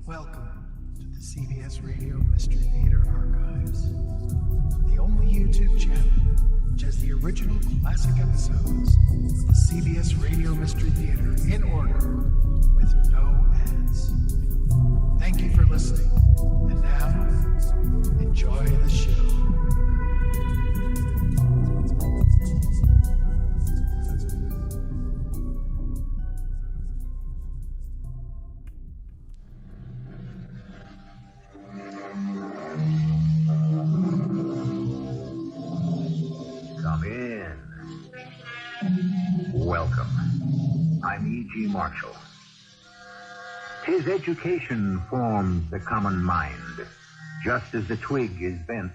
Welcome to the CBS Radio Mystery Theater Archives, the only YouTube channel which has the original classic episodes of the CBS Radio Mystery Theater in order with no ads. Thank you for listening, and now, enjoy the show. Welcome. I'm E.G. Marshall. His education forms the common mind. Just as the twig is bent,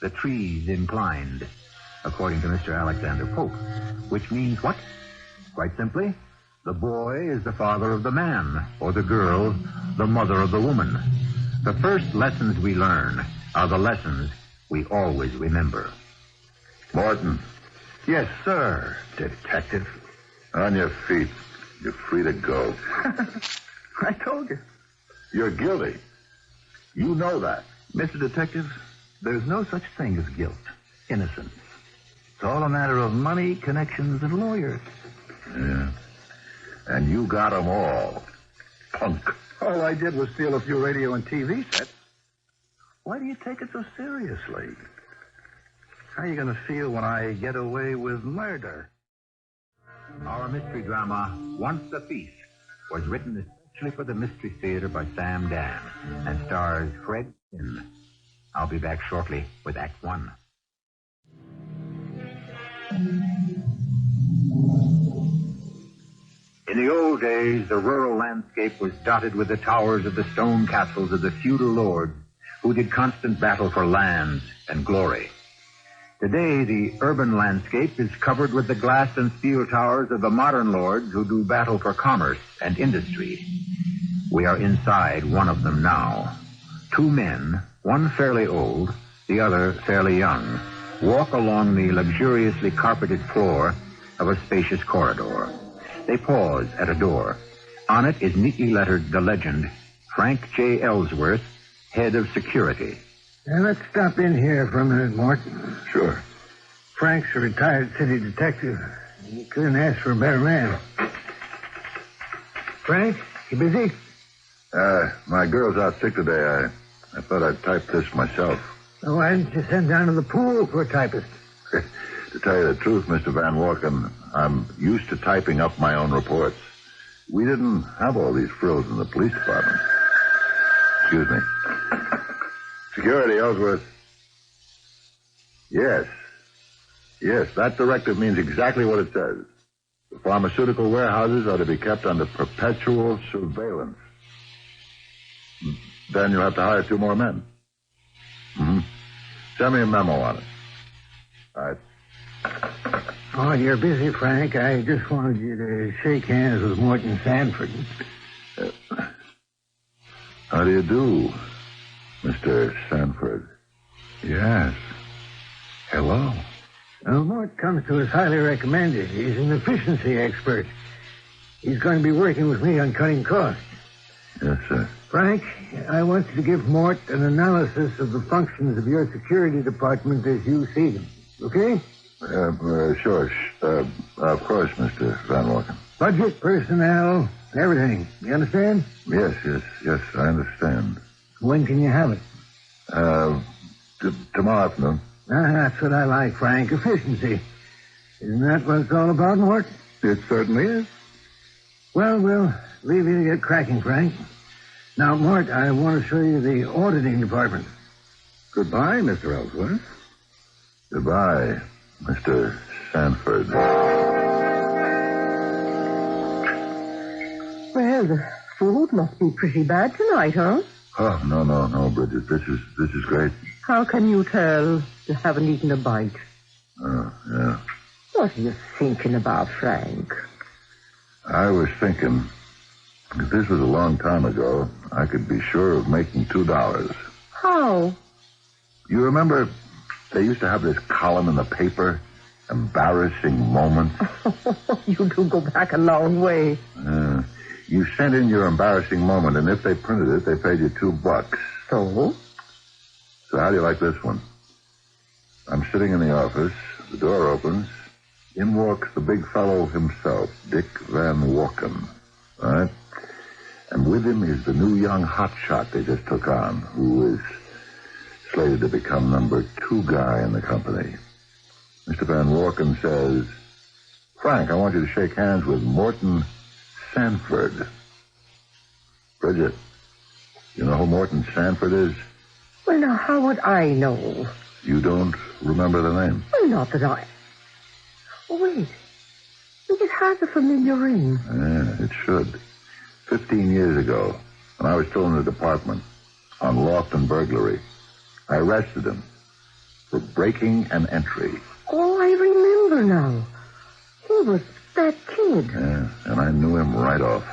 the tree's inclined, according to Mr. Alexander Pope. Which means what? Quite simply, the boy is the father of the man, or the girl, the mother of the woman. The first lessons we learn are the lessons we always remember. Morton. Yes, sir, detective. On your feet. You're free to go. I told you. You're guilty. You know that. Mr. Detective, there's no such thing as guilt. Innocence. It's all a matter of money, connections, and lawyers. Yeah. And you got 'em all. Punk. All I did was steal a few radio and TV sets. Why do you take it so seriously? How are you going to feel when I get away with murder? Our mystery drama, Once a Feast, was written especially for the Mystery Theater by Sam Dann and stars Fred Gwynne. I'll be back shortly with Act One. In the old days, the rural landscape was dotted with the towers of the stone castles of the feudal lords who did constant battle for lands and glory. Today, the urban landscape is covered with the glass and steel towers of the modern lords who do battle for commerce and industry. We are inside one of them now. Two men, one fairly old, the other fairly young, walk along the luxuriously carpeted floor of a spacious corridor. They pause at a door. On it is neatly lettered the legend, Frank J. Ellsworth, Head of Security. Now, let's stop in here for a minute, Morton. Sure. Frank's a retired city detective. You couldn't ask for a better man. Frank, you busy? My girl's out sick today. I thought I'd type this myself. Well, why didn't you send down to the pool for a typist? To tell you the truth, Mr. Van Walken, I'm used to typing up my own reports. We didn't have all these frills in the police department. Excuse me. Security, Ellsworth. Yes. Yes, that directive means exactly what it says. The pharmaceutical warehouses are to be kept under perpetual surveillance. Then you'll have to hire 2 more men. Mm-hmm. Send me a memo on it. All right. Oh, you're busy, Frank. I just wanted you to shake hands with Morton Sanford. How do you do, Mr. Sanford? Yes. Hello. Well, Mort comes to us highly recommended. He's an efficiency expert. He's going to be working with me on cutting costs. Yes, sir. Frank, I want you to give Mort an analysis of the functions of your security department as you see them. Okay? Sure. Of course, Mr. Van Walken. Budget, personnel, everything. You understand? Yes, I understand. When can you have it? Tomorrow afternoon. That's what I like, Frank. Efficiency. Isn't that what it's all about, Mort? It certainly is. Well, we'll leave you to get cracking, Frank. Now, Mort, I want to show you the auditing department. Goodbye, Mr. Ellsworth. Goodbye, Mr. Sanford. Well, the food must be pretty bad tonight, huh? Oh, no, Bridget. This is great. How can you tell you haven't eaten a bite? Oh, yeah. What are you thinking about, Frank? I was thinking, if this was a long time ago, I could be sure of making $2. How? You remember they used to have this column in the paper, Embarrassing Moments? You do go back a long way. You sent in your embarrassing moment, and if they printed it, they paid you $2. So? So how do you like this one? I'm sitting in the office. The door opens. In walks the big fellow himself, Dick Van Walken. All right? And with him is the new young hotshot they just took on, who is slated to become number 2 guy in the company. Mr. Van Walken says, Frank, I want you to shake hands with Morton Sanford. Bridget, you know who Morton Sanford is? Well, now, how would I know? You don't remember the name? Well, not that I... Oh, wait. It has a familiar ring. Yeah, it should. 15 years ago, when I was still in the department, on loft and burglary, I arrested him for breaking an entry. Oh, I remember now. He was that kid. Yeah, and I knew him right off.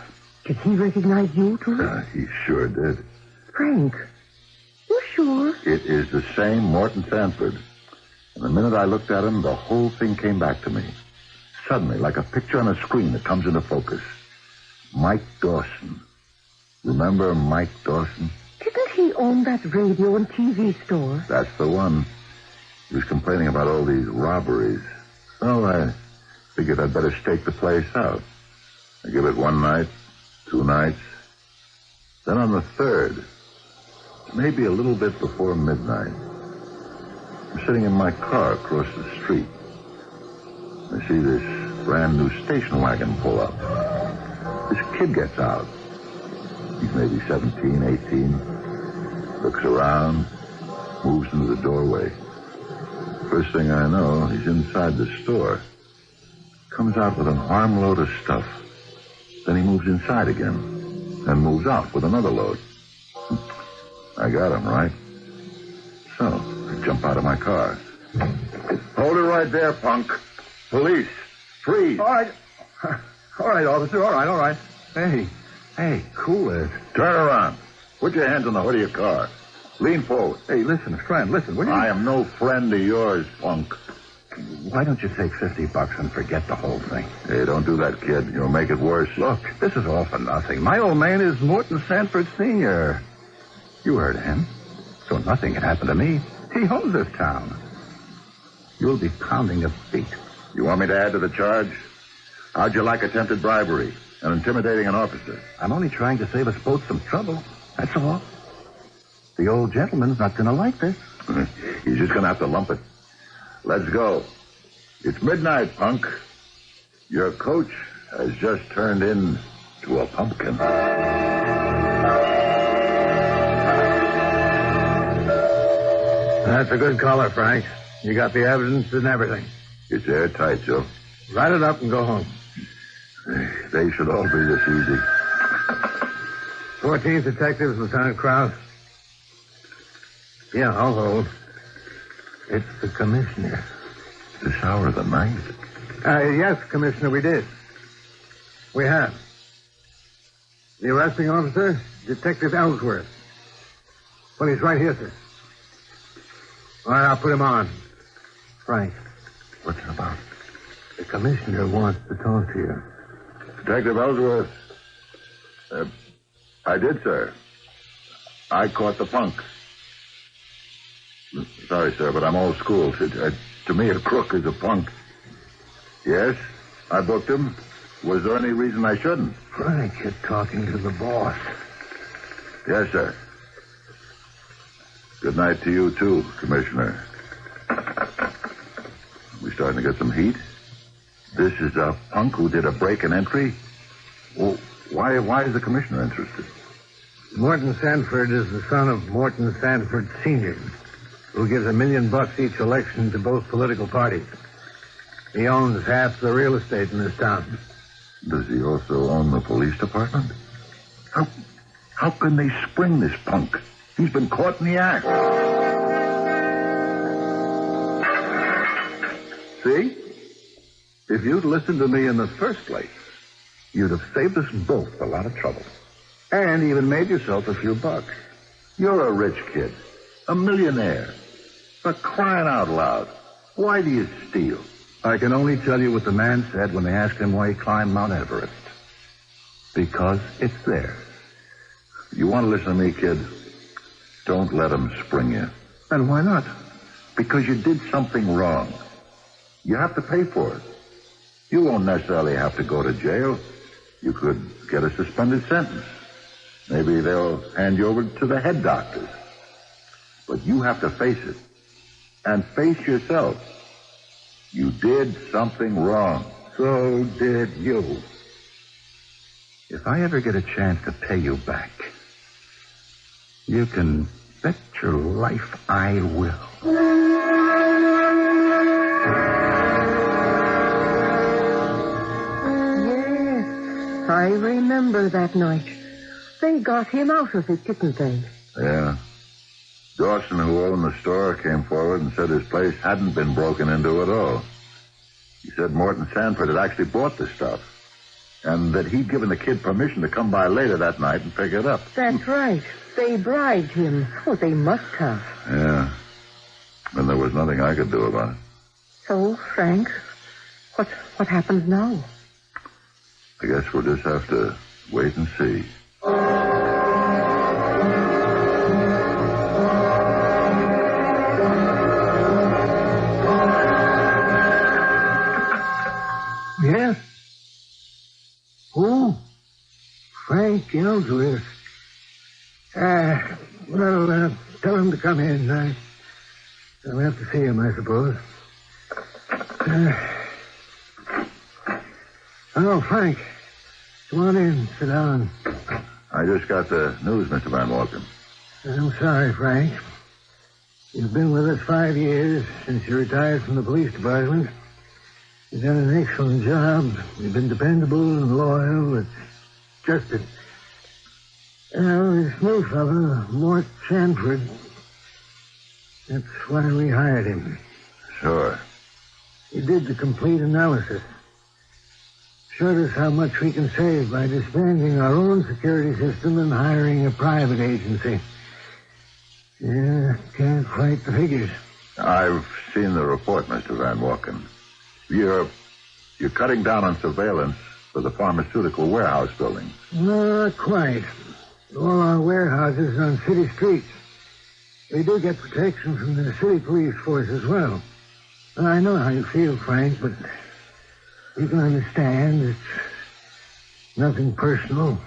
Did he recognize you, too? He sure did. Frank, you sure? It is the same Morton Sanford. And the minute I looked at him, the whole thing came back to me. Suddenly, like a picture on a screen that comes into focus. Mike Dawson. Remember Mike Dawson? Didn't he own that radio and TV store? That's the one. He was complaining about all these robberies. So I figured I'd better stake the place out. I give it 1 night, 2 nights. Then on the 3rd, maybe a little bit before midnight, I'm sitting in my car across the street. I see this brand new station wagon pull up. This kid gets out. He's maybe 17, 18. Looks around, moves into the doorway. First thing I know, he's inside the store. Comes out with an armload of stuff. Then he moves inside again. Then moves out with another load. I got him, right? So, I jump out of my car. Hold it right there, punk. Police. Freeze. All right. All right, officer. All right. Hey, cool it. Turn around. Put your hands on the hood of your car. Lean forward. Hey, listen, friend, listen. I am no friend of yours, punk. Why don't you take $50 and forget the whole thing? Hey, don't do that, kid. You'll make it worse. Look, this is all for nothing. My old man is Morton Sanford Sr. You heard of him. So nothing can happen to me. He owns this town. You'll be pounding a beat. You want me to add to the charge? How'd you like attempted bribery and intimidating an officer? I'm only trying to save us both some trouble. That's all. The old gentleman's not going to like this. He's just going to have to lump it. Let's go. It's midnight, punk. Your coach has just turned into a pumpkin. That's a good color, Frank. You got the evidence and everything. It's airtight, Joe. Write it up and go home. They should all be this easy. 14th Detectives, Lieutenant Krause. Yeah, I'll hold. It's the commissioner. This hour of the night? Yes, Commissioner, we did. We have. The arresting officer, Detective Ellsworth. Well, he's right here, sir. All right, I'll put him on. Frank. What's it about? The commissioner wants to talk to you. Detective Ellsworth. I did, sir. I caught the punk. Sorry, sir, but I'm old school. To me, a crook is a punk. Yes, I booked him. Was there any reason I shouldn't? Frank, you're talking to the boss. Yes, sir. Good night to you, too, Commissioner. We starting to get some heat? This is a punk who did a break and entry? Well, why is the commissioner interested? Morton Sanford is the son of Morton Sanford Sr., who gives $1 million each election to both political parties. He owns half the real estate in this town. Does he also own the police department? How can they spring this punk? He's been caught in the act. See? If you'd listened to me in the first place, you'd have saved us both a lot of trouble. And even made yourself a few bucks. You're a rich kid. A millionaire. For crying out loud. Why do you steal? I can only tell you what the man said when they asked him why he climbed Mount Everest. Because it's theirs. You want to listen to me, kid? Don't let him spring you. And why not? Because you did something wrong. You have to pay for it. You won't necessarily have to go to jail. You could get a suspended sentence. Maybe they'll hand you over to the head doctors. But you have to face it. And face yourself. You did something wrong. So did you. If I ever get a chance to pay you back, you can bet your life I will. Yes, I remember that night. They got him out of it, didn't they? Yeah. Dawson, who owned the store, came forward and said his place hadn't been broken into at all. He said Morton Sanford had actually bought the stuff, and that he'd given the kid permission to come by later that night and pick it up. That's right. They bribed him. Oh, they must have. Yeah. And there was nothing I could do about it. So, Frank, what happens now? I guess we'll just have to wait and see. Yes? Who? Frank Ellsworth. Tell him to come in. I'll have to see him, I suppose. Frank. Come on in. Sit down. I just got the news, Mr. Van Walken. I'm sorry, Frank. You've been with us 5 years since you retired from the police department. You've done an excellent job. You've been dependable and loyal. It's just that... this new fellow, Mort Sanford, that's why we hired him. Sure. He did the complete analysis. Showed us how much we can save by disbanding our own security system and hiring a private agency. Yeah, can't fight the figures. I've seen the report, Mr. Van Walken. You're cutting down on surveillance for the pharmaceutical warehouse building. Not quite. All our warehouses are on city streets. We do get protection from the city police force as well. And I know how you feel, Frank, but you can understand it's nothing personal.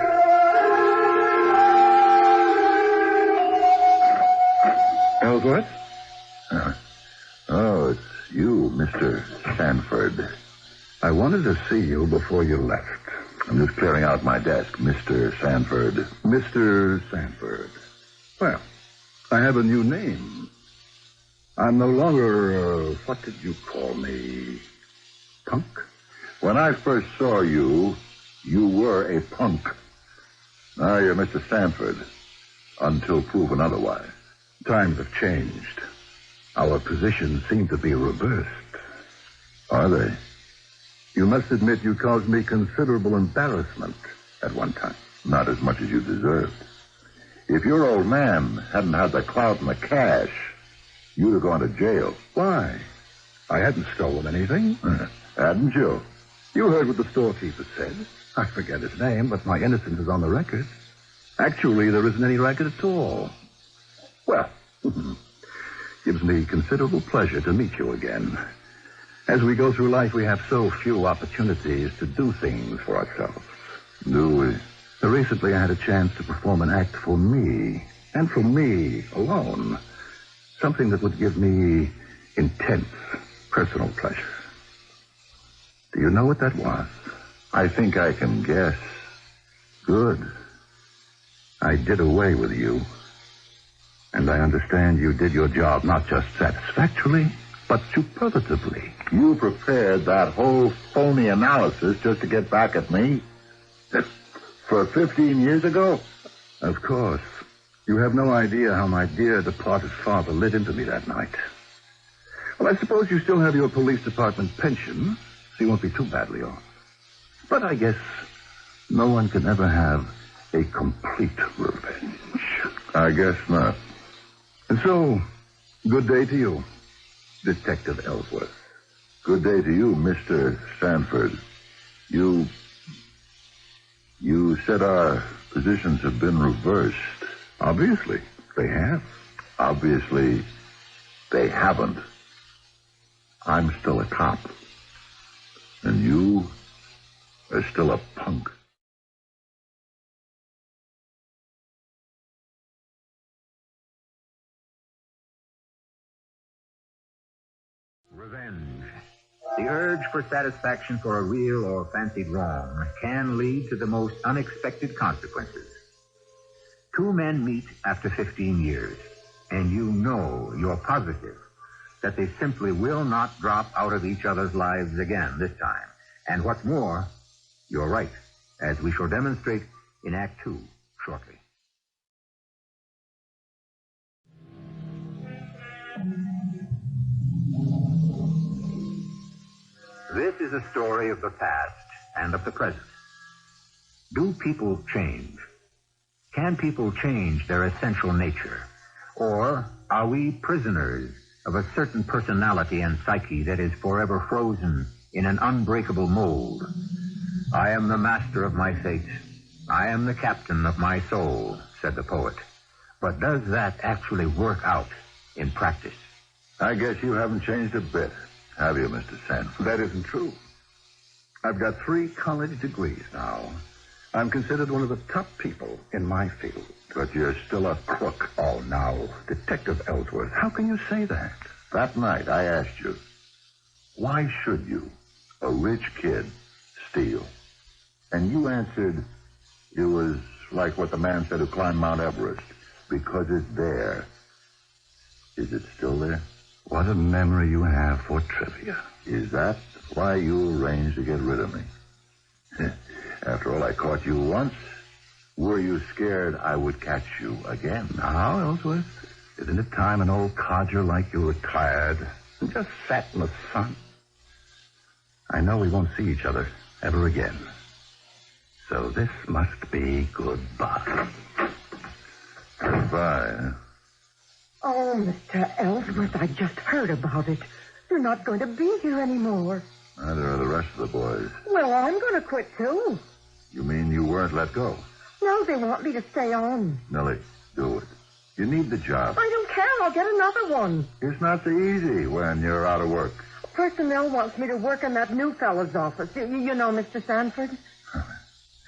Ellsworth? Oh, it's you, Mr. Sanford. I wanted to see you before you left. I'm just clearing out my desk, Mr. Sanford. Mr. Sanford. Well, I have a new name. I'm no longer, what did you call me? Punk? When I first saw you, you were a punk. Now you're Mr. Sanford, until proven otherwise. Times have changed. Our positions seem to be reversed. Are they? You must admit you caused me considerable embarrassment at one time. Not as much as you deserved. If your old man hadn't had the clout and the cash, you'd have gone to jail. Why? I hadn't stolen anything. Hadn't you? You heard what the storekeeper said. I forget his name, but my innocence is on the record. Actually, there isn't any record at all. Well, gives me considerable pleasure to meet you again. As we go through life, we have so few opportunities to do things for ourselves. Do we? Recently, I had a chance to perform an act for me, and for me alone. Something that would give me intense personal pleasure. Do you know what that was? I think I can guess. Good. I did away with you. And I understand you did your job not just satisfactorily, but superlatively. You prepared that whole phony analysis just to get back at me? For 15 years ago? Of course. You have no idea how my dear departed father lit into me that night. Well, I suppose you still have your police department pension, so you won't be too badly off. But I guess no one can ever have a complete revenge. I guess not. And so, good day to you, Detective Ellsworth. Good day to you, Mr. Sanford. You You said our positions have been reversed. Obviously, they have. Obviously, they haven't. I'm still a cop. And you are still a punk. Revenge. The urge for satisfaction for a real or fancied wrong can lead to the most unexpected consequences. Two men meet after 15 years, and you're positive that they simply will not drop out of each other's lives again this time. And what's more, you're right, as we shall demonstrate in Act 2 shortly. This is a story of the past and of the present. Do people change? Can people change their essential nature? Or are we prisoners of a certain personality and psyche that is forever frozen in an unbreakable mold? I am the master of my fate. I am the captain of my soul, said the poet. But does that actually work out in practice? I guess you haven't changed a bit, have you, Mr. Sanford? That isn't true. I've got 3 college degrees now. I'm considered one of the top people in my field. But you're still a crook. Oh, now, Detective Ellsworth, how can you say that? That night, I asked you, why should you, a rich kid, steal? And you answered, it was like what the man said who climbed Mount Everest, because it's there. Is it still there? What a memory you have for trivia. Is that why you arranged to get rid of me? After all, I caught you once. Were you scared I would catch you again? Now, Ellsworth, isn't it time an old codger like you retired and just sat in the sun? I know we won't see each other ever again. So this must be goodbye. Goodbye, huh? Oh, Mr. Ellsworth, I just heard about it. You're not going to be here anymore. Neither are the rest of the boys. Well, I'm going to quit, too. You mean you weren't let go? No, they want me to stay on. Nellie, do it. You need the job. I don't care. I'll get another one. It's not so easy when you're out of work. Personnel wants me to work in that new fellow's office. You know Mr. Sanford?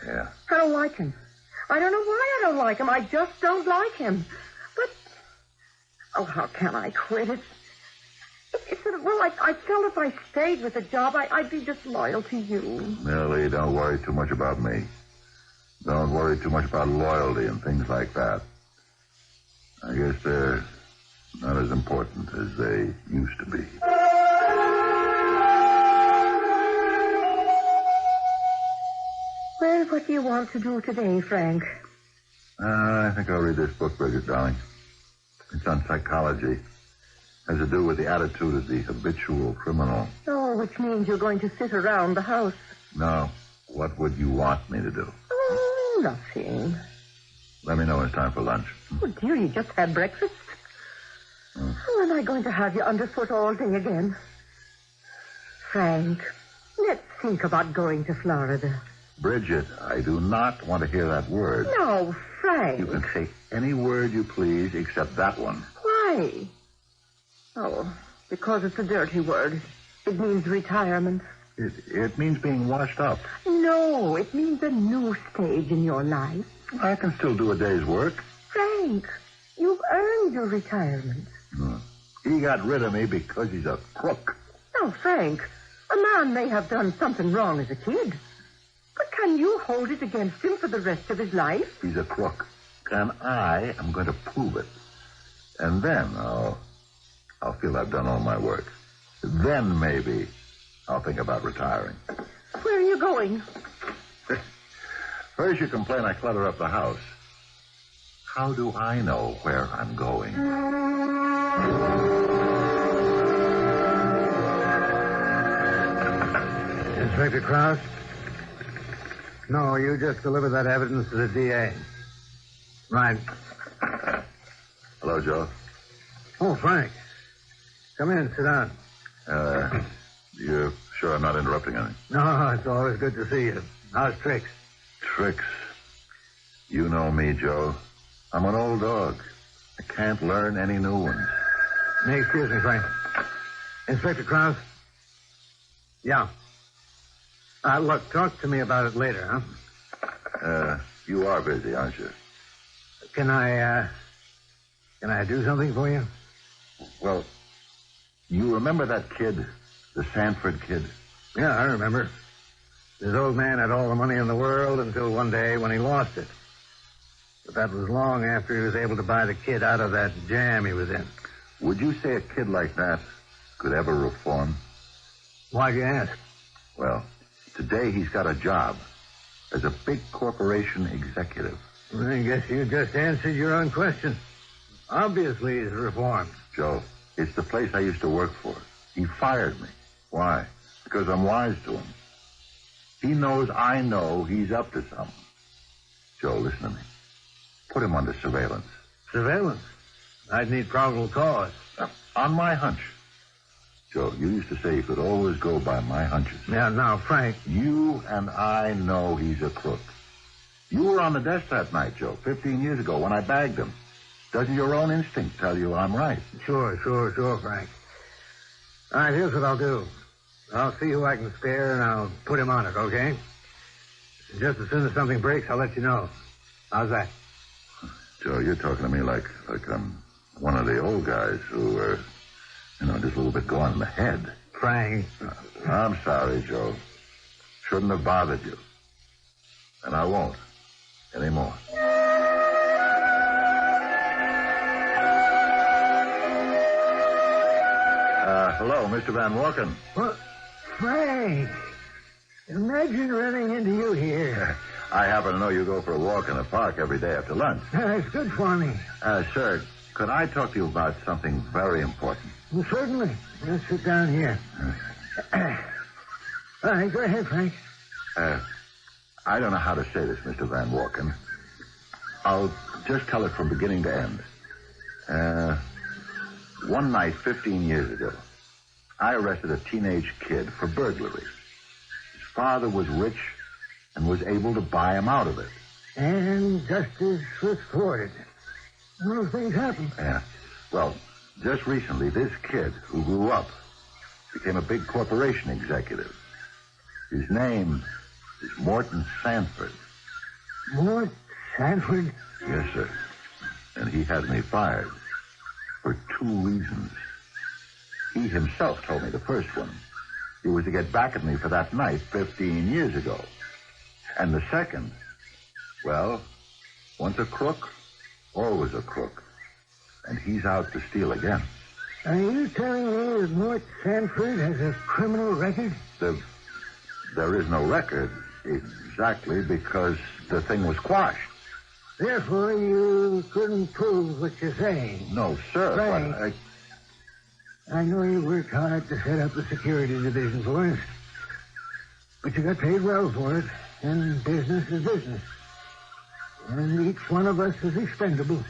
Yeah. I don't like him. I don't know why I don't like him. I just don't like him. But, oh, how can I quit? I felt if I stayed with the job, I'd be disloyal to you. Nellie, don't worry too much about me. Don't worry too much about loyalty and things like that. I guess they're not as important as they used to be. Well, what do you want to do today, Frank? I think I'll read this book, Bridget, darling. It's on psychology. Has to do with the attitude of the habitual criminal. Oh, which means you're going to sit around the house. No. What would you want me to do? Oh, nothing. Let me know when it's time for lunch. Oh, dear, you just had breakfast. Oh, am I going to have you underfoot all day again? Frank, let's think about going to Florida. Bridget, I do not want to hear that word. No, Frank. You can say any word you please except that one. Why? Oh, because it's a dirty word. It means retirement. It means being washed up. No, it means a new stage in your life. I can still do a day's work. Frank, you've earned your retirement. He got rid of me because he's a crook. No, Frank, a man may have done something wrong as a kid. But can you hold it against him for the rest of his life? He's a crook. And I am going to prove it. And then I'll feel I've done all my work. Then maybe I'll think about retiring. Where are you going? First you complain I clutter up the house. How do I know where I'm going? Inspector Krause? No, you just deliver that evidence to the DA. Right. Hello, Joe. Oh, Frank. Come in, sit down. You're sure I'm not interrupting anything? No, it's always good to see you. How's Trix? Trix? You know me, Joe. I'm an old dog. I can't learn any new ones. Excuse me, Frank. Inspector Krause? Yeah. Look, talk to me about it later, huh? You are busy, aren't you? Can I do something for you? Well, you remember that kid, the Sanford kid? Yeah, I remember. This old man had all the money in the world until one day when he lost it. But that was long after he was able to buy the kid out of that jam he was in. Would you say a kid like that could ever reform? Why'd you ask? Well, today he's got a job as a big corporation executive. I guess you just answered your own question. Obviously he's reformed. Joe, it's the place I used to work for. He fired me. Why? Because I'm wise to him. He knows I know he's up to something. Joe, listen to me. Put him under surveillance. Surveillance? I'd need probable cause. On my hunch. Joe, you used to say you could always go by my hunches. Yeah, now, Frank. You and I know he's a crook. You were on the desk that night, Joe, 15 years ago when I bagged him. Doesn't your own instinct tell you I'm right? Sure, Frank. All right, here's what I'll do. I'll see who I can spare, and I'll put him on it, okay? Just as soon as something breaks, I'll let you know. How's that? Joe, you're talking to me like I'm one of the old guys who are, just a little bit gone in the head. Frank. I'm sorry, Joe. Shouldn't have bothered you. And I won't anymore. Hello, Mr. Van Walken. What? Frank. Imagine running into you here. I happen to know you go for a walk in the park every day after lunch. It's good for me. Sir, could I talk to you about something very important? Well, certainly. Let's sit down here. All right, go ahead, Frank. I don't know how to say this, Mr. Van Walken. I'll just tell it from beginning to end. One night, 15 years ago, I arrested a teenage kid for burglary. His father was rich and was able to buy him out of it. And justice was thwarted. Those things happen. Yeah. Well, just recently, this kid who grew up became a big corporation executive. His name is Morton Sanford. Mort Sanford? Yes, sir. And he had me fired for 2 reasons. He himself told me the first one. It was to get back at me for that night 15 years ago. And the second, well, once a crook, always a crook. And he's out to steal again. Are you telling me that Mort Sanford has a criminal record? There is no record, exactly, because the thing was quashed. Therefore, you couldn't prove what you're saying. No, sir. Frank, But I know you worked hard to set up the security division for us. But you got paid well for it, and business is business. And each one of us is expendable.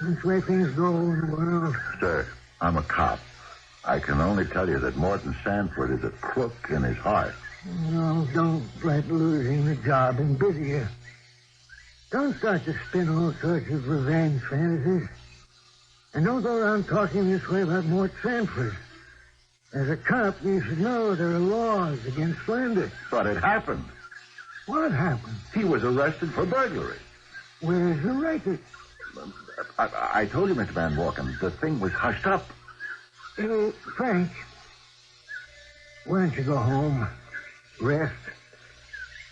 That's the way things go in the world. Sir, I'm a cop. I can only tell you that Morton Sanford is a crook in his heart. No, don't let losing the job embither you. Don't start to spin all sorts of revenge fantasies. And don't go around talking this way about Mort Sanford. As a cop, you should know there are laws against slander. But it happened. What happened? He was arrested for burglary. Where's the record? I told you, Mr. Van Walken, the thing was hushed up. Frank, why don't you go home, rest,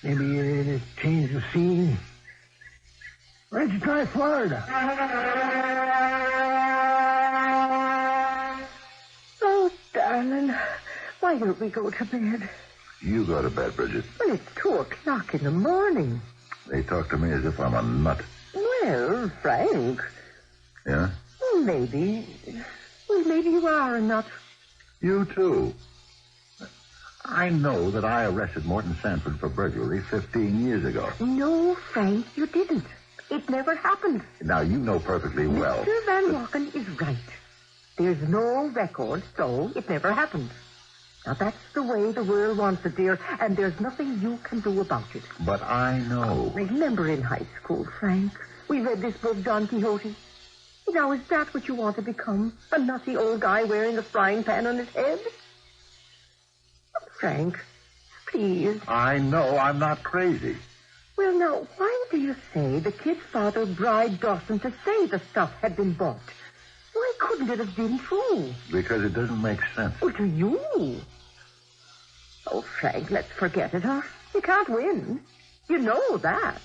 maybe change the scene? Why don't you try Florida? Oh, darling, why don't we go to bed? You go to bed, Bridget. Well, it's 2:00 in the morning. They talk to me as if I'm a nut. Well, Frank. Yeah? Maybe you are a nut. You, too. I know that I arrested Morton Sanford for burglary 15 years ago. No, Frank, you didn't. It never happened. Now, you know perfectly well. Mr. Van Walken is right. There's no record, so it never happened. Now, that's the way the world wants it, dear, and there's nothing you can do about it. But I know. Remember in high school, Frank, we read this book, Don Quixote? Now, is that what you want to become? A nutty old guy wearing a frying pan on his head? Frank, please. I know I'm not crazy. Well, now, why do you say the kid's father bribed Dawson to say the stuff had been bought? Why couldn't it have been true? Because it doesn't make sense. Well, to you. Oh, Frank, let's forget it, huh? You can't win. You know that.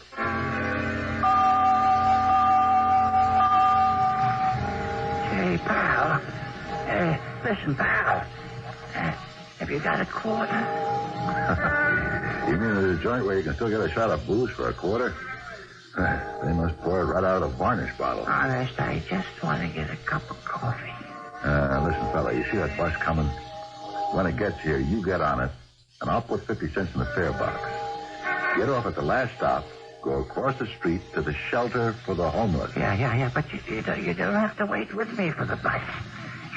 Hey, pal. Listen, pal. Have you got a quarter? You mean there's a joint where you can still get a shot of booze for a quarter? They must pour it right out of a varnish bottle. Honest, I just want to get a cup of coffee. Listen, fella, you see that bus coming? When it gets here, you get on it, and I'll put 50 cents in the fare box. Get off at the last stop, go across the street to the shelter for the homeless. Yeah, but you don't have to wait with me for the bus.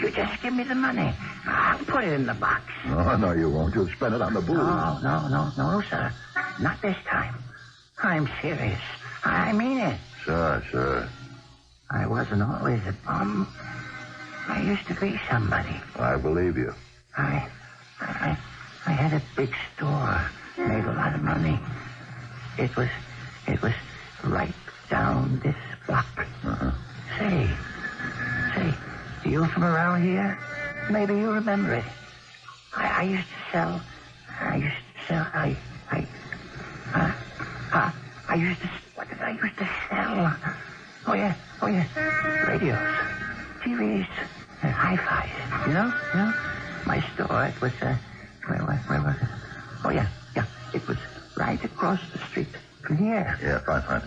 You just give me the money. I'll put it in the box. No, you won't. You'll spend it on the booze. No, sir. Not this time. I'm serious. I mean it. Sure. I wasn't always a bum. I used to be somebody. I believe you. I had a big store. Made a lot of money. It was right down this block. Uh-huh. Say, you from around here? Maybe you remember it. I used to sell. What did I used to sell? Oh yeah. Radios, TVs, and hi-fis. You know? My store, it was, where was it? Oh yeah. It was right across the street from here. Yeah, fine.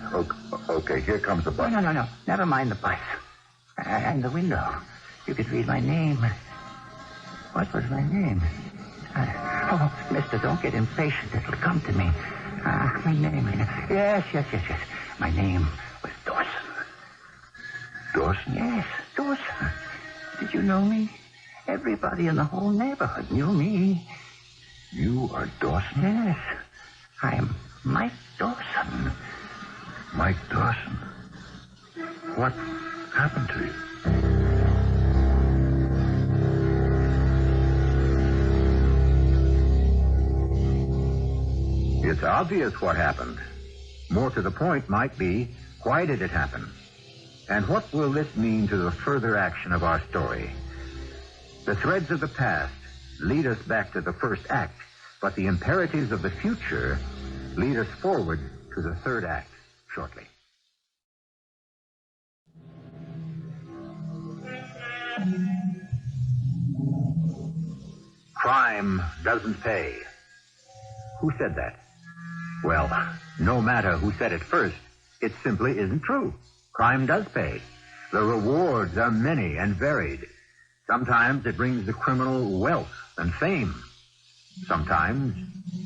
Okay, here comes the bus. No. Never mind the bus. And the window. You could read my name. What was my name? Mister, don't get impatient. It'll come to me. My name. Yes. My name was Dawson. Dawson? Yes, Dawson. Did you know me? Everybody in the whole neighborhood knew me. You are Dawson? Yes. I'm Mike Dawson. Mike Dawson? What happened to you? It's obvious what happened. More to the point might be, why did it happen? And what will this mean to the further action of our story? The threads of the past lead us back to the first act, but the imperatives of the future lead us forward to the third act shortly. Crime doesn't pay. Who said that? Well, no matter who said it first, it simply isn't true. Crime does pay. The rewards are many and varied. Sometimes it brings the criminal wealth and fame. Sometimes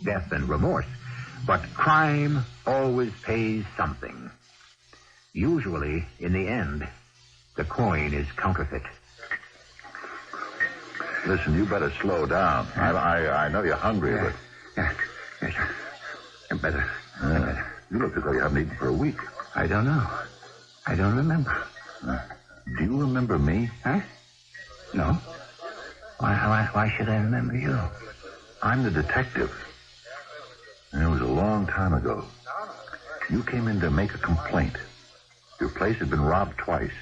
death and remorse. But crime always pays something. Usually, in the end, the coin is counterfeit. Listen, you better slow down. I know you're hungry, but... Yes. I'm better. You look as though you haven't eaten for a week. I don't know. I don't remember. Do you remember me? Huh? No. Why should I remember you? I'm the detective. And it was a long time ago. You came in to make a complaint. Your place had been robbed twice.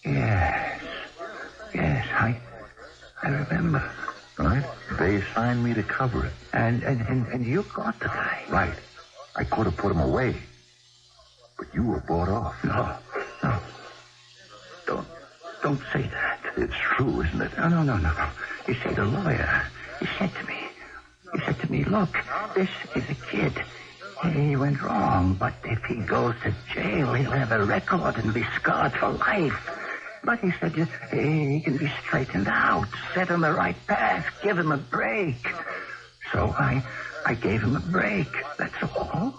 Yes, I remember. Right? They signed me to cover it. And you caught the guy. Right. I could have put him away. But you were bought off. No. Don't say that. It's true, isn't it? No. You see, the lawyer, he said to me, look, this is a kid. He went wrong, but if he goes to jail, he'll have a record and be scarred for life. But he said he can be straightened out, set on the right path, give him a break. So I gave him a break, that's all.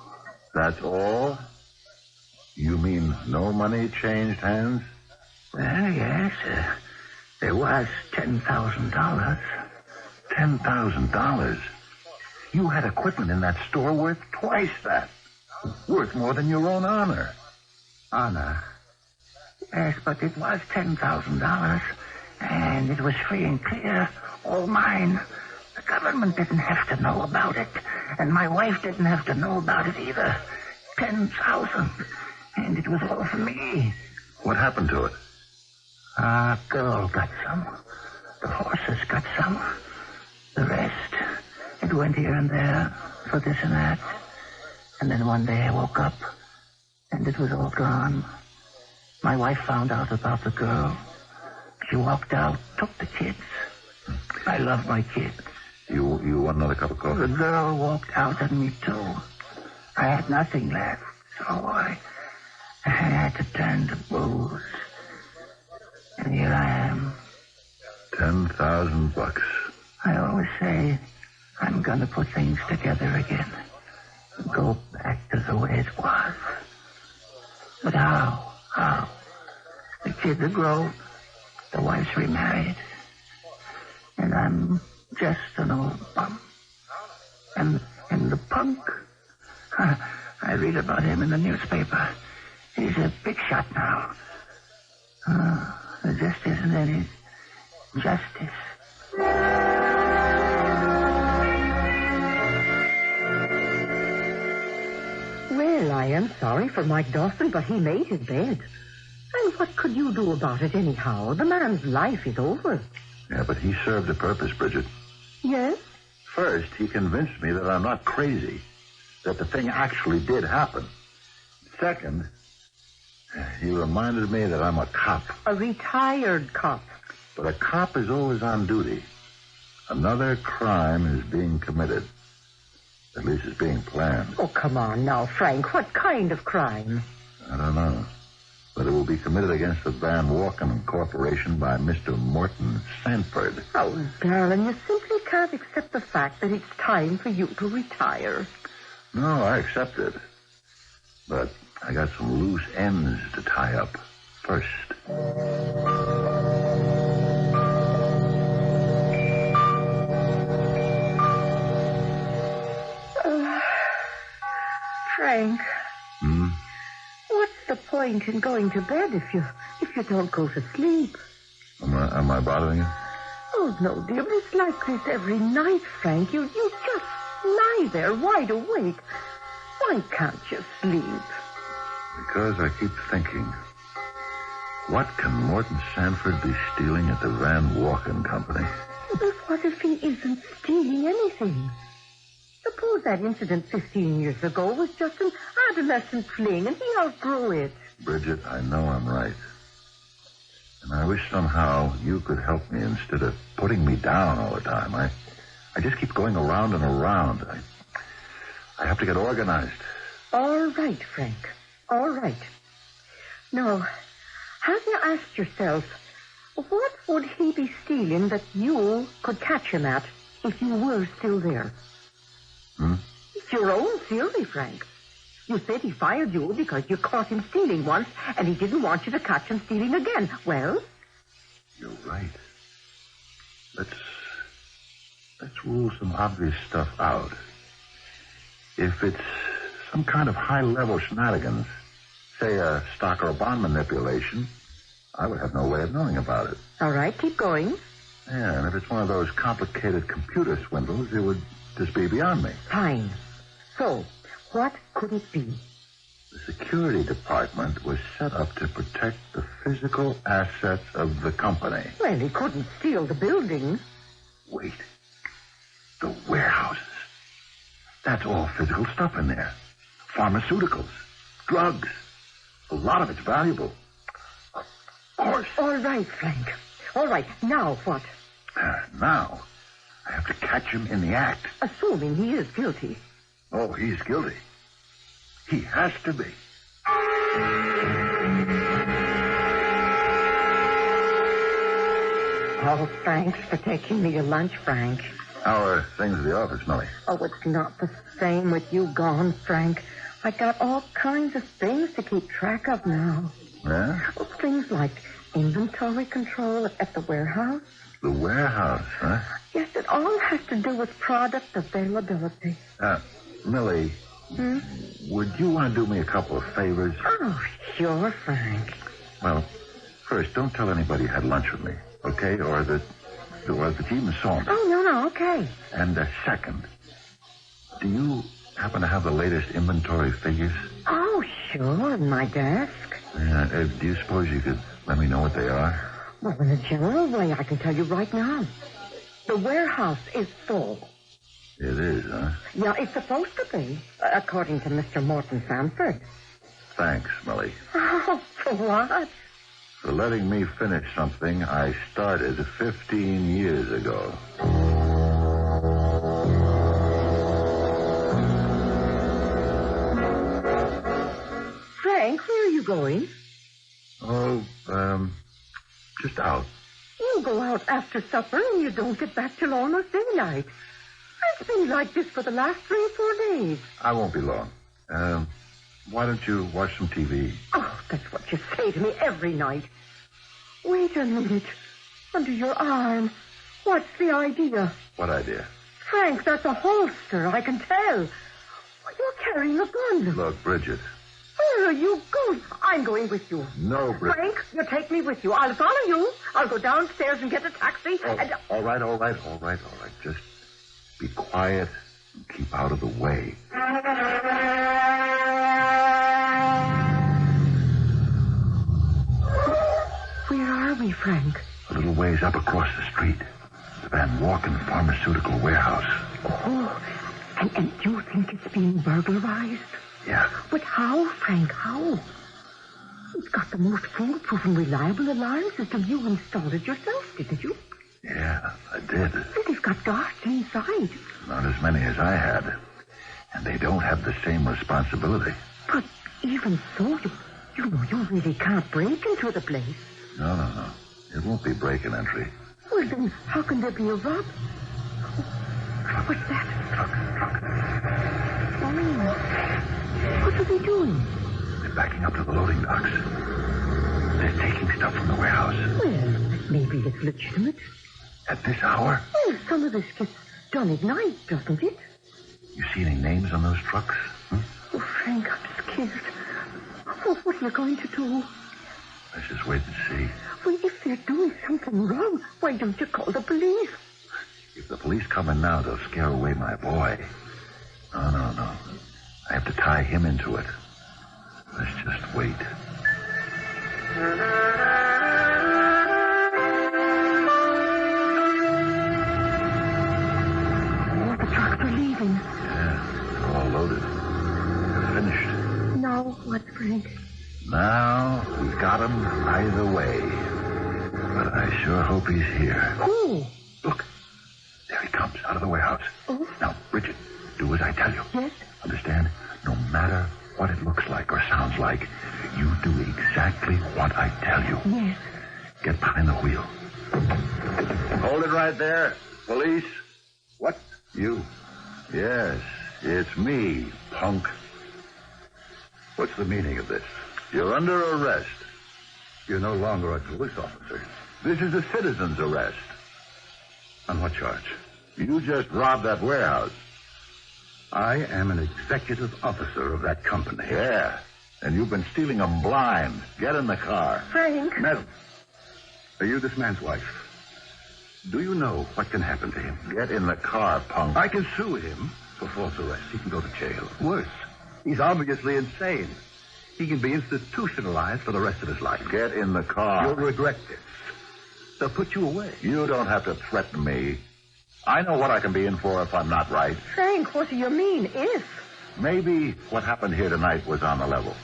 That's all? You mean no money changed hands? Well, yes. There was $10,000. $10,000. You had equipment in that store worth twice that. Worth more than your own honor. Honor? Yes, but it was $10,000. And it was free and clear. All mine. The government didn't have to know about it. And my wife didn't have to know about it either. 10,000. And it was all for me. What happened to it? A girl got some. The horses got some. The rest, it went here and there for this and that. And then one day I woke up, and it was all gone. My wife found out about the girl. She walked out, took the kids. I love my kids. You want another cup of coffee? The girl walked out and me too. I had nothing left, so I had to turn to booze. And here I am. $10,000. I always say I'm going to put things together again. Go back to the way it was. But how? How? The kids are grown. The wife's remarried. And I'm just an old bum. And the punk. I read about him in the newspaper. He's a big shot now. There just isn't any justice. Well, I am sorry for Mike Dawson, but he made his bed. And what could you do about it anyhow? The man's life is over. Yeah, but he served a purpose, Bridget. Yes? First, he convinced me that I'm not crazy, that the thing actually did happen. Second, he reminded me that I'm a cop. A retired cop. But a cop is always on duty. Another crime is being committed. At least it's being planned. Oh, come on now, Frank. What kind of crime? I don't know. But it will be committed against the Van Walken Corporation by Mr. Morton Sanford. Oh, darling, you simply can't accept the fact that it's time for you to retire. No, I accept it. But I got some loose ends to tie up first. Frank. What's the point in going to bed if you don't go to sleep? Am I bothering you? Oh, no, dear, but it's like this every night, Frank. You just lie there wide awake. Why can't you sleep? Because I keep thinking, what can Morton Sanford be stealing at the Van Walken Company? But what if he isn't stealing anything? Suppose that incident 15 years ago was just an adolescent fling and he outgrew it. Bridget, I know I'm right. And I wish somehow you could help me instead of putting me down all the time. I just keep going around and around. I have to get organized. All right, Frank. All right. Now, have you asked yourself, what would he be stealing that you could catch him at if you were still there? It's your own theory, Frank. You said he fired you because you caught him stealing once, and he didn't want you to catch him stealing again. Well? You're right. Let's rule some obvious stuff out. If it's some kind of high-level shenanigans, say a stock or a bond manipulation, I would have no way of knowing about it. All right, keep going. Yeah, and if it's one of those complicated computer swindles, it would just be beyond me. Fine. So, what could it be? The security department was set up to protect the physical assets of the company. Well, he couldn't steal the building. Wait. The warehouses. That's all physical stuff in there. Pharmaceuticals. Drugs. A lot of it's valuable. Of course. All right, Frank. All right, now what? Now, I have to catch him in the act. Assuming he is guilty. Oh, he's guilty. He has to be. Oh, thanks for taking me to lunch, Frank. How are things at the office, Millie? Oh, it's not the same with you gone, Frank. I got all kinds of things to keep track of now. Yeah? Oh, things like inventory control at the warehouse. The warehouse, huh? Yes, it all has to do with product availability. Millie, would you want to do me a couple of favors? Oh, sure, Frank. Well, first, don't tell anybody you had lunch with me, okay? Or that you even saw me. Oh, no, okay. And second, do you happen to have the latest inventory figures? Oh, sure, in my desk. Do you suppose you could let me know what they are? Well, in a general way, I can tell you right now. The warehouse is full. It is, huh? Yeah, it's supposed to be, according to Mr. Morton Sanford. Thanks, Millie. Oh, for what? For letting me finish something I started 15 years ago. Frank, where are you going? Oh, just out. You go out after supper and you don't get back till almost daylight. It's been like this for the last 3 or 4 days. I won't be long. Why don't you watch some TV? Oh, that's what you say to me every night. Wait a minute. Under your arm. What's the idea? What idea? Frank, that's a holster, I can tell. You're carrying a gun. Look, Bridget. Where are you going? I'm going with you. No, Bridget. Frank, you take me with you. I'll follow you. I'll go downstairs and get a taxi. And... All right. Just be quiet and keep out of the way. Where are we, Frank? A little ways up across the street. The Van Walken Pharmaceutical Warehouse. Oh, and you think it's being burglarized? Yeah. But how, Frank, how? It's got the most foolproof and reliable alarm system. You installed it yourself, didn't you? Yeah, I did. And they've got guards inside. Not as many as I had. And they don't have the same responsibility. But even so, you know you really can't break into the place. No. It won't be break and entry. Well, then, how can there be a rob? What's that? Look. Oh. What are they doing? They're backing up to the loading docks. They're taking stuff from the warehouse. Well, maybe it's legitimate. At this hour? Well, some of this gets done at night, doesn't it? You see any names on those trucks? Oh, Frank, I'm scared. Oh, what are you going to do? Let's just wait and see. Well, if they're doing something wrong, why don't you call the police? If the police come in now, they'll scare away my boy. No. I have to tie him into it. Let's just wait. Oh, the trucks are leaving. Yeah, they're all loaded. They're finished. Now what, Frank? Now, we've got him either way. But I sure hope he's here. Who? Look, there he comes out of the warehouse. Oh? Now, Bridget, do as I tell you. Yes? Understand? No matter what it looks like or sounds like, you do exactly what I tell you. Yes. Get behind the wheel. Hold it right there. Police. What? You. Yes, it's me, punk. What's the meaning of this? You're under arrest. You're no longer a police officer. This is a citizen's arrest. On what charge? You just robbed that warehouse. I am an executive officer of that company. Yeah, and you've been stealing them blind. Get in the car. Frank? Madam, are you this man's wife? Do you know what can happen to him? Get in the car, punk. I can sue him for false arrest. He can go to jail. Worse, he's obviously insane. He can be institutionalized for the rest of his life. Get in the car. You'll regret this. They'll put you away. You don't have to threaten me. I know what I can be in for if I'm not right. Frank, what do you mean, if? Maybe what happened here tonight was on the level.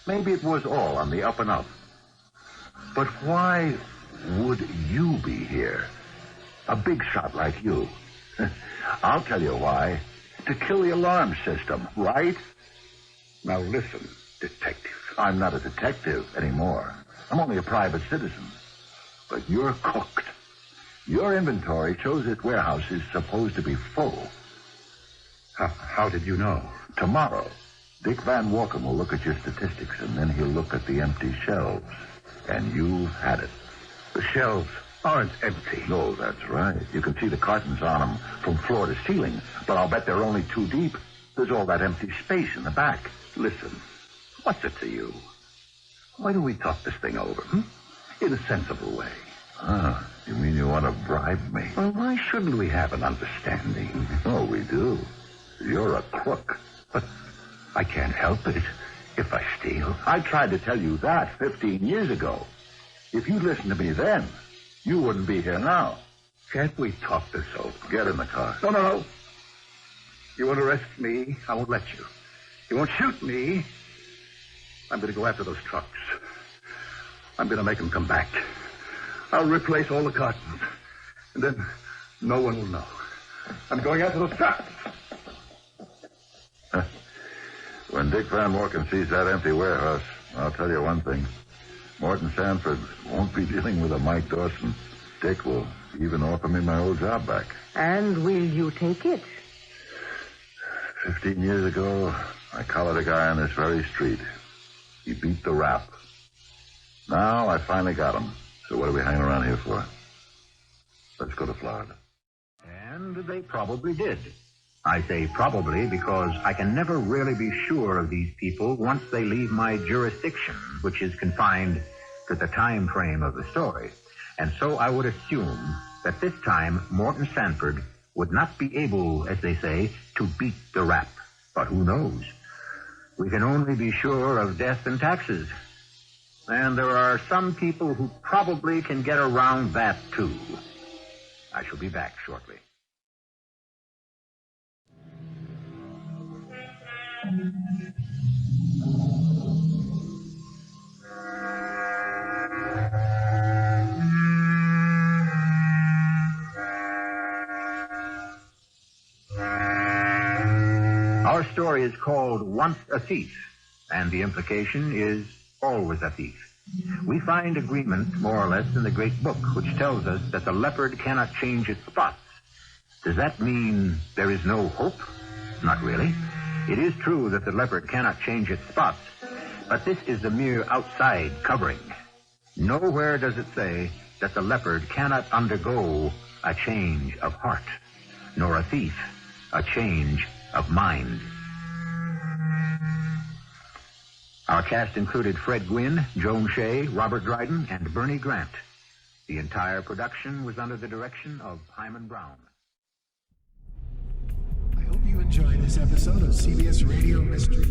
Maybe it was all on the up and up. But why would you be here? A big shot like you. I'll tell you why. To kill the alarm system, right? Now listen, detective. I'm not a detective anymore. I'm only a private citizen. But you're cooked. Your inventory shows this warehouse is supposed to be full. How did you know? Tomorrow, Dick Van Walken will look at your statistics, and then he'll look at the empty shelves. And you've had it. The shelves aren't empty. No, that's right. You can see the cartons on them from floor to ceiling, but I'll bet they're only 2 deep. There's all that empty space in the back. Listen, what's it to you? Why don't we talk this thing over, in a sensible way? Ah, you mean you want to bribe me? Well, why shouldn't we have an understanding? Oh, we do. You're a crook. But I can't help it if I steal. I tried to tell you that 15 years ago. If you'd listened to me then, you wouldn't be here now. Can't we talk this over? Get in the car. No. You won't arrest me, I won't let you. You won't shoot me. I'm going to go after those trucks. I'm going to make them come back. I'll replace all the cartons. And then no one will know. I'm going after those trucks. When Dick Van Morken sees that empty warehouse, I'll tell you one thing. Morton Sanford won't be dealing with a Mike Dawson. Dick will even offer me my old job back. And will you take it? 15 years ago, I collared a guy on this very street. He beat the rap. Now I finally got him. So what are we hanging around here for? Let's go to Florida. And they probably did. I say probably because I can never really be sure of these people once they leave my jurisdiction, which is confined to the time frame of the story. And so I would assume that this time Morton Sanford would not be able, as they say, to beat the rap. But who knows? We can only be sure of death and taxes. And there are some people who probably can get around that, too. I shall be back shortly. Our story is called Once a Thief, and the implication is always a thief. We find agreement, more or less, in the great book, which tells us that the leopard cannot change its spots. Does that mean there is no hope? Not really. It is true that the leopard cannot change its spots, but this is the mere outside covering. Nowhere does it say that the leopard cannot undergo a change of heart, nor a thief a change of mind. Our cast included Fred Gwynne, Joan Shea, Robert Dryden, and Bernie Grant. The entire production was under the direction of Hyman Brown. I hope you enjoyed this episode of CBS Radio Mystery